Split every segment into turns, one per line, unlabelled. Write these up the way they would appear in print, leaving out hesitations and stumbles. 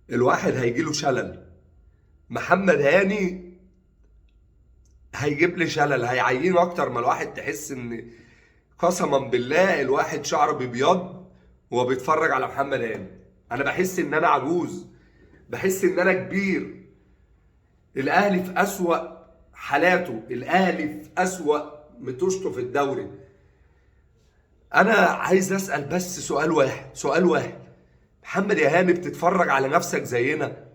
الواحد هيجيله شلل. محمد هاني هيجيب لي شلل، هيعينه اكتر ما الواحد تحس ان قسما بالله الواحد شعره بيبيض وهو بيتفرج على محمد هاني. انا بحس ان انا عجوز، بحس ان انا كبير. الاهلي في اسوأ حالاته، الاهلي في اسوأ متوشته في الدوري. انا عايز اسال بس سؤال واحد، سؤال واحد. محمد يا هاني بتتفرج على نفسك زينا؟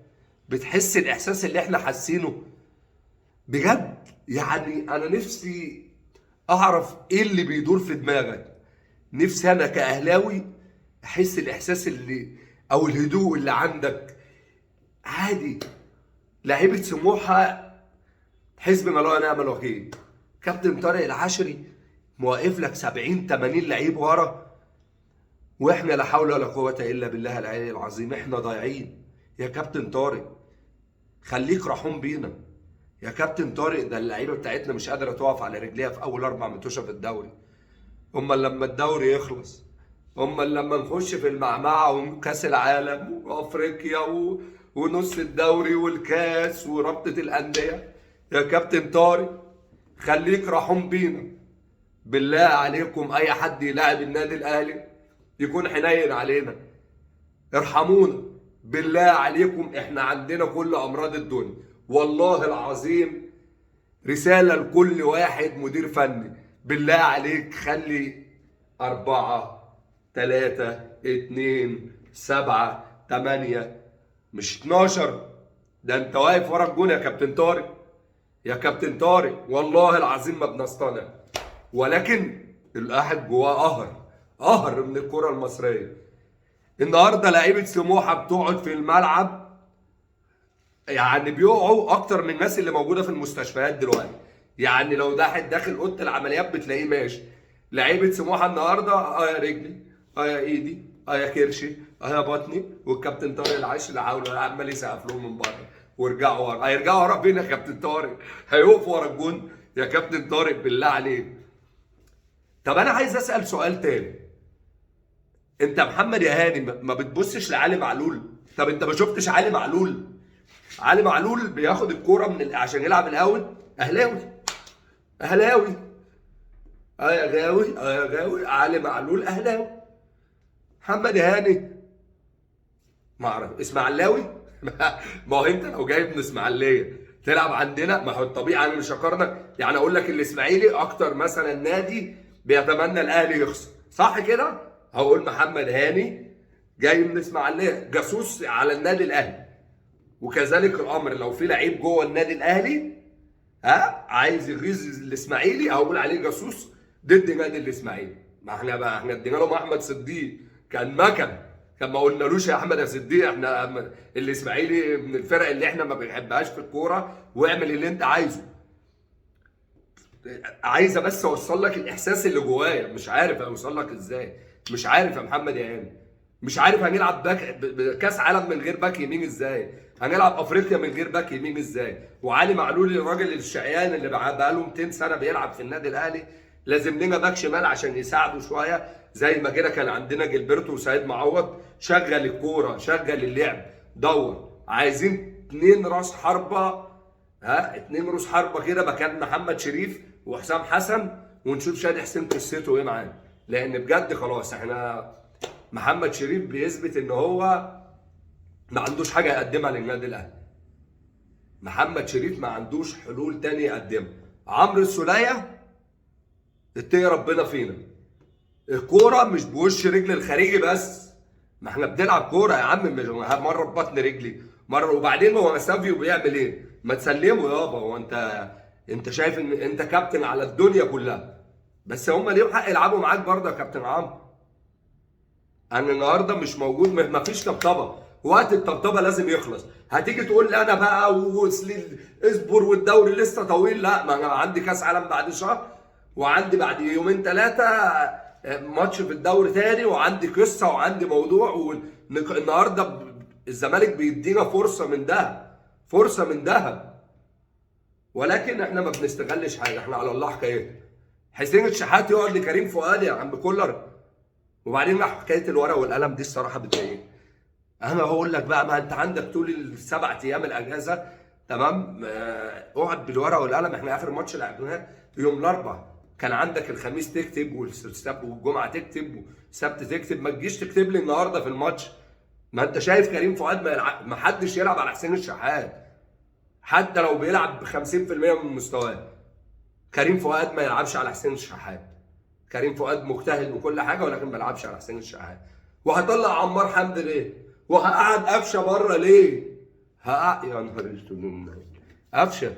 بتحس الاحساس اللي احنا حاسينه بجد؟ يعني انا نفسي اعرف ايه اللي بيدور في دماغك. نفسي انا كاهلاوي احس الاحساس اللي او الهدوء اللي عندك. عادي، لعيبه سموحه حسبنا الله ونعم الوكيل. كابتن طارق العشري موقف لك 70 80 لعيب ورا، واحنا لا حول ولا قوه الا بالله العلي العظيم، احنا ضايعين. يا كابتن طارق خليك رحوم بينا. يا كابتن طارق ده اللعيبه بتاعتنا مش قادره تقف على رجليها في اول 4 ماتشات في الدوري. امال لما الدوري يخلص، امال لما نخش في المعمعه وكاس العالم وافريقيا ونص الدوري والكاس ورابطه الانديه. يا كابتن طارق خليك رحوم بينا. بالله عليكم اي حد يلاعب النادي الاهلي يكون حنين علينا، ارحمونا. بالله عليكم احنا عندنا كل امراض الدنيا. والله العظيم رسالة لكل واحد مدير فني، بالله عليك خلي 4 3 2 7 8 مش 12. ده انت واقف ورا الجون يا كابتن طارق. يا كابتن طارق والله العظيم ما بنصطنع، ولكن الواحد جواه قهر من الكرة المصرية. النهارده لعيبة سموحة بتقعد في الملعب، يعني بيقعوا اكتر من الناس اللي موجوده في المستشفيات دلوقتي. يعني لو ده واحد داخل اوضه العمليات بتلاقيه ماشي. لعيبه سموحه النهارده اه يا رجلي، اه يا ايدي، اه يا كرشي، اه يا بطني، والكابتن طارق العاش لا حول ولا عمال يسقف لهم من بره. ويرجعوا ورا، هيرجعوا ورا فين يا كابتن طارق؟ هيقفوا ورا الجون يا كابتن طارق بالله عليك. طب انا عايز اسال سؤال تاني. انت محمد يا هاني ما بتبصش لعلي معلول؟ طب انت ما شفتش علي معلول؟ علي معلول بياخد الكوره عشان يلعب الاول. اهلاوي، اهلاوي، اه يا غاوي، اه يا غاوي. علي معلول اهلاوي. محمد هاني ما اعرف اسماعيلاوي. ما هو انت لو جاي من اسماعيليه تلعب عندنا، ما هو الطبيعي انا مش هقارنك. يعني اقول لك الاسماعيلي اكتر مثلا نادي بيتمنى الاهلي يخسر، صح كده؟ هقول محمد هاني جاي من اسماعيليه جاسوس على النادي الاهلي. وكذلك الامر لو في لعيب جوه النادي الاهلي عايز يغيظ الاسماعيلي هقول عليه جاسوس ضد نادي الاسماعيلي. ما احنا بقى احنا ادينا لهم احمد صديق كان مكن، كان ما قلنالوش يا احمد يا صديق احنا الاسماعيلي من الفرق اللي احنا ما بنحبهاش في الكوره، واعمل اللي انت عايزه. عايزه بس اوصل لك الاحساس اللي جوايا، مش عارف اوصل لك ازاي. مش عارف يا محمد يا هاني، مش عارف هنلعب باك كاس عالم من غير باك يمين ازاي، هنلعب افريقيا من غير باك يمين ازاي. وعلي معلول الراجل الشقيان اللي بقاله 200 سنه بيلعب في النادي الاهلي لازم لنا باك شمال عشان يساعده شويه، زي ما كده كان عندنا جilberto وسيد معوض. شغل الكوره، شغل اللعب، دور. عايزين 2 راس حربه، 2 راس حربه كده مكان محمد شريف وحسام حسن، ونشوف شادي حسين قصته ايه معانا. لان بجد خلاص احنا محمد شريف بيثبت ان هو ما عندوش حاجه يقدمها للنادي الاهلي. محمد شريف ما عندوش حلول تانية يقدمها. عمرو السولية اتقي ربنا فينا. الكوره مش بوش رجل الخارجي بس، ما احنا بنلعب كوره يا عم، مش مره ببطن رجلي مره. وبعدين هو سافيو بيعمل ايه؟ ما تسلمه يابا. هو انت شايف ان انت كابتن على الدنيا كلها، بس هم ليهم حق يلعبوا معاك برضه يا كابتن عمرو. انا النهارده مش موجود، ما فيش طبطبه. وقت الطبطبه لازم يخلص. هتيجي تقول لي انا بقى اصبر والدوري لسه طويل؟ لا، ما انا عندي كاس عالم بعد شهر، وعندي بعد يومين 3 ماتش في الدوري تاني، وعندي قصه وعندي موضوع. والنهارده الزمالك بيدينا فرصه من ده، فرصه من دهب، ولكن احنا ما بنستغلش حاجه. احنا على الله حكايتنا. حسين الشحات يقعد لكريم فؤاد يا عم كولر. وبعدين حكايه الورق والقلم دي الصراحه بتضايقني. انا هقول لك بقى، ما انت عندك طول السبع ايام الاجازه، تمام؟ اقعد بالورقه والقلم. احنا اخر ماتش لعبناه يوم الاربعاء، كان عندك الخميس تكتب والسبت والجمعه تكتب والسبت تكتب، ما تجيش تكتب لي النهارده في الماتش. ما انت شايف كريم فؤاد ما حدش يلعب على حسين الشحات، حتى لو بيلعب ب 50% من مستواه. كريم فؤاد ما يلعبش على حسين الشحات. كريم فؤاد مجتهد وكل حاجه، ولكن ما بيلعبش على حسين الشحات. وهطلع عمار حمدي ليه؟ وهقعد قفشه بره ليه؟ يا نهار اسود. قفشه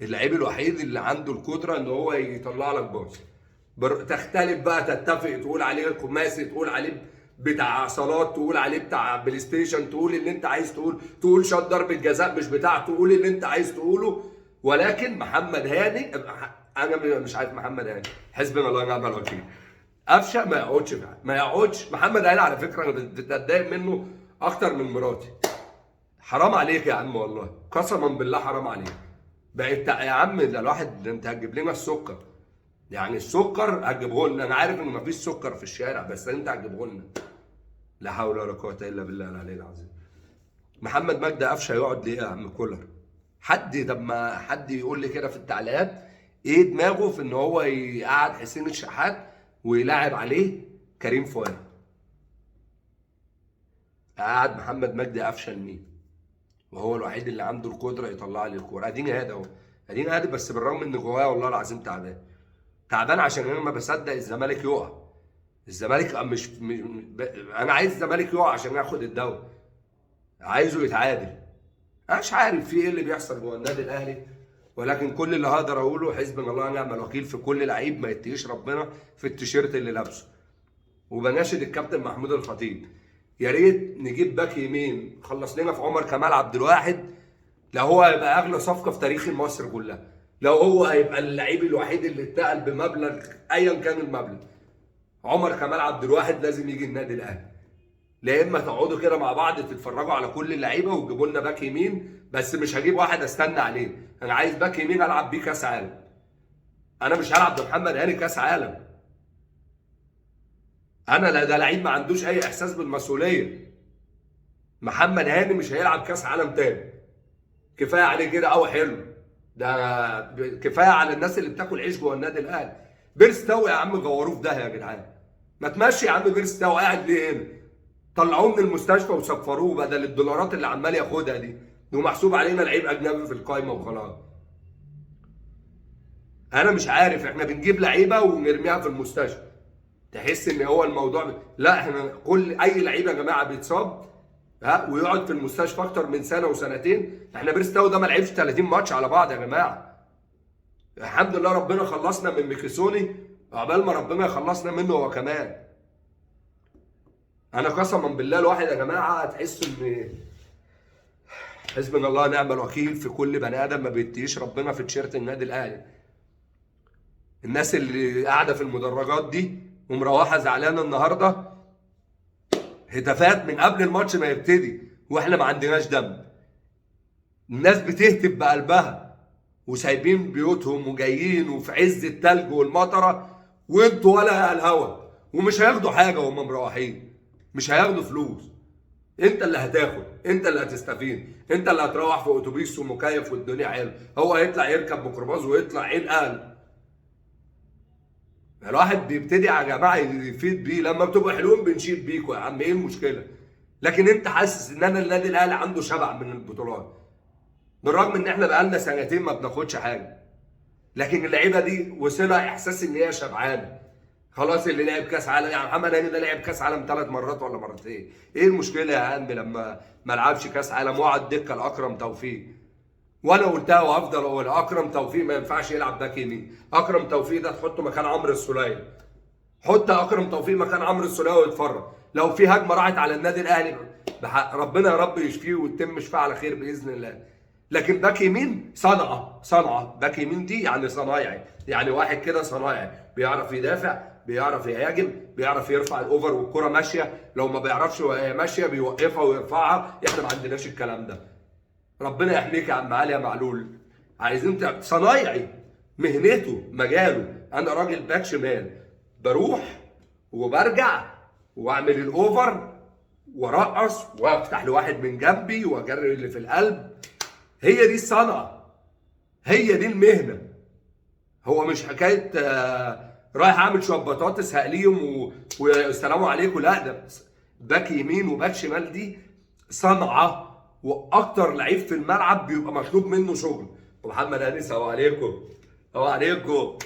اللعيب الوحيد اللي عنده القدره ان هو يطلع لك باص. تختلف بقى، تتفق، تقول عليه خماسي، تقول عليه بتاع صالات، تقول عليه بتاع بلاي ستيشن، تقول اللي انت عايز تقول شاط ضربه جزاء مش بتاعته، تقول اللي انت عايز تقوله. ولكن محمد هاني، انا مش عارف محمد هاني، حسبنا الله ونعم الوكيل. قفشه ما يقعدش. محمد هاني على فكره انا بتضايق منه اكتر من مراتي. حرام عليك يا عم، والله قسما بالله حرام عليك. بقيت يا عم ده الواحد، ده انت هتجيب لنا السكر. يعني السكر هتجيبه لنا، انا عارف ان مفيش سكر في الشارع بس انت هتجيبه لنا. لا حول ولا قوه الا بالله العلي العظيم. محمد مجدي قفشه يقعد ليه يا عم كولر؟ طب ما حد يقول لي كده في التعليقات ايه دماغه في ان هو يقعد حسين الشحات ويلاعب عليه كريم فؤاد؟ قعد محمد مجدي قفشه لمين؟ وهو الوحيد اللي عنده القدره يطلع لي الكوره. اديني هادي اهو، اديني هادي، بس بالرغم ان جوايا والله العظيم تعبان. تعبان عشان انا ما بصدق الزمالك يقع. الزمالك انا عايز الزمالك يقع عشان ياخد الدوري. عايزه يتعادل. انا مش عارف في ايه اللي بيحصل جوه النادي الاهلي، ولكن كل اللي هقدر اقوله حسبنا الله ونعم الوكيل في كل لعيب ما يتقيش ربنا في التيشيرت اللي لابسه. وبناشد الكابتن محمود الخطيب، يا ريت نجيب باك يمين. خلص لنا في عمر كمال عبد الواحد، لو هو هيبقى اغلى صفقه في تاريخ مصر كلها. لو هو هيبقى اللعيب الوحيد اللي اتنقل بمبلغ ايا كان المبلغ، عمر كمال عبد الواحد لازم يجي النادي الاهلي. لا اما تقعدوا كده مع بعض تتفرجوا على كل اللعيبه وتجيبوا لنا باك يمين، بس مش هجيب واحد استنى عليه. انا عايز باك يمين العب بيه كاس عالم. انا مش هلعب بمحمد هاني كاس عالم. انا لا، ده لعيب ما عندوش اي احساس بالمسؤوليه. محمد هاني مش هيلعب كاس عالم تاني. كفايه عليه كده قوي، حلو. ده كفايه على الناس اللي بتاكل عيش جوه النادي الاهلي. بيرس تاو يا عم غوروه في ده يا جدعان. ما تمشي يا عم بيرس تاو، قاعد ليه هنا؟ طلعوه من المستشفى وسفروه بدل الدولارات اللي عمال ياخدها دي، ومحسوب علينا لعيب اجنبي في القايمه وخلاص. انا مش عارف، احنا بنجيب لعيبه ونرميها في المستشفى. تحس ان هو الموضوع لا، احنا اي لعيب يا جماعه بيتصاب ويقعد في المستشفى اكتر من سنه وسنتين. احنا بيرس تاو ده ما لعبش 30 ماتش على بعض يا جماعه. الحمد لله ربنا خلصنا من ميكيسوني، عقبال ما ربنا يخلصنا منه هو كمان. انا قسما بالله الواحد يا جماعه تحس ان حسبنا الله ونعم الوكيل في كل بني ادم ما بيتقيش ربنا في تيشيرت النادي الاهلي. الناس اللي قاعده في المدرجات دي ومروحه زعلانه النهارده، هتافات من قبل الماتش ما يبتدي واحنا ما عندناش دم. الناس بتهتف بقلبها وسايبين بيوتهم وجايين وفي عز التلج والمطره، وانتوا ولا الهوا. ومش هياخدوا حاجه وهم مروحين، مش هياخدوا فلوس. انت اللي هتاخد، انت اللي هتستفيد، انت اللي هتروح في اتوبيس ومكيف والدنيا حلوه. هو هيطلع يركب ميكروباص ويطلع عين قلب. الواحد بيبتدي يا جماعه يفيد بيه. لما بتبقوا حلوين بنشيد بيكوا يا عم، ايه المشكله؟ لكن انت حاسس ان انا النادي الاهلي عنده شبع من البطولات، بالرغم ان احنا بقالنا سنتين ما بناخدش حاجه. لكن اللعيبه دي وصلها احساس ان هي شبعانه. خلاص اللي لعب كاس عالم، يعني محمد هاني ده لعب كاس عالم 3 مرات ولا مرتين. ايه المشكله يا عم لما ما لعبش كاس عالم وقعد دكه لاكرم توفيق؟ وانا قلتها وافضل اقول، اكرم توفيق ما ينفعش يلعب باك يمين. اكرم توفيق ده تحطه مكان عمرو السوليه. حط اكرم توفيق مكان عمرو السوليه ويتفرج. لو في هجمه راحت على النادي الاهلي بحق ربنا يا رب يشفيه ويتم شفاه على خير باذن الله. لكن باك يمين صنعه باك يمين دي يعني صنايعي، يعني واحد كده صنايعي بيعرف يدافع، بيعرف يهاجم، بيعرف يرفع الاوفر والكره ماشيه. لو ما بيعرفش وهي ماشيه بيوقفها ويرفعها. احنا ما عندناش الكلام ده. ربنا يحميك يا عم علي يا معلول. عايزين صنايعي، مهنته مجاله. انا راجل باك شمال، بروح وبرجع واعمل الاوفر وارقص وافتح لواحد من جنبي واجري اللي في القلب. هي دي الصنعه، هي دي المهنه. هو مش حكايه رايح اعمل شويه بطاطس هقليهم والسلام عليكم، لا ده باك يمين وباك شمال دي صنعه، واكتر لعيب في الملعب بيبقى مطلوب منه شغل. ومحمد هاني السلام عليكم. السلام عليكم.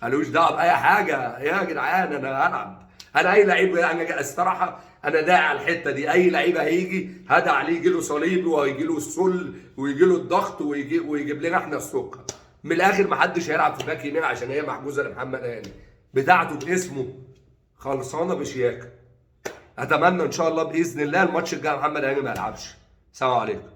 ملوش دعوه باي حاجه يا جدعان، انا هلعب. انا اي لعيب يعني الصراحه انا داعي على الحته دي، اي لعيب هيجي هدى عليه يجي له صليبي وهيجي له السل ويجي له الضغط ويجيب لنا احنا السكر. من الاخر محدش هيلعب في باك يمين عشان هي محجوزه لمحمد هاني، بتاعته باسمه خلصانه بشياكه. اتمنى ان شاء الله باذن الله الماتش الجاي محمد هاني ما يلعبش. سلام عليكم.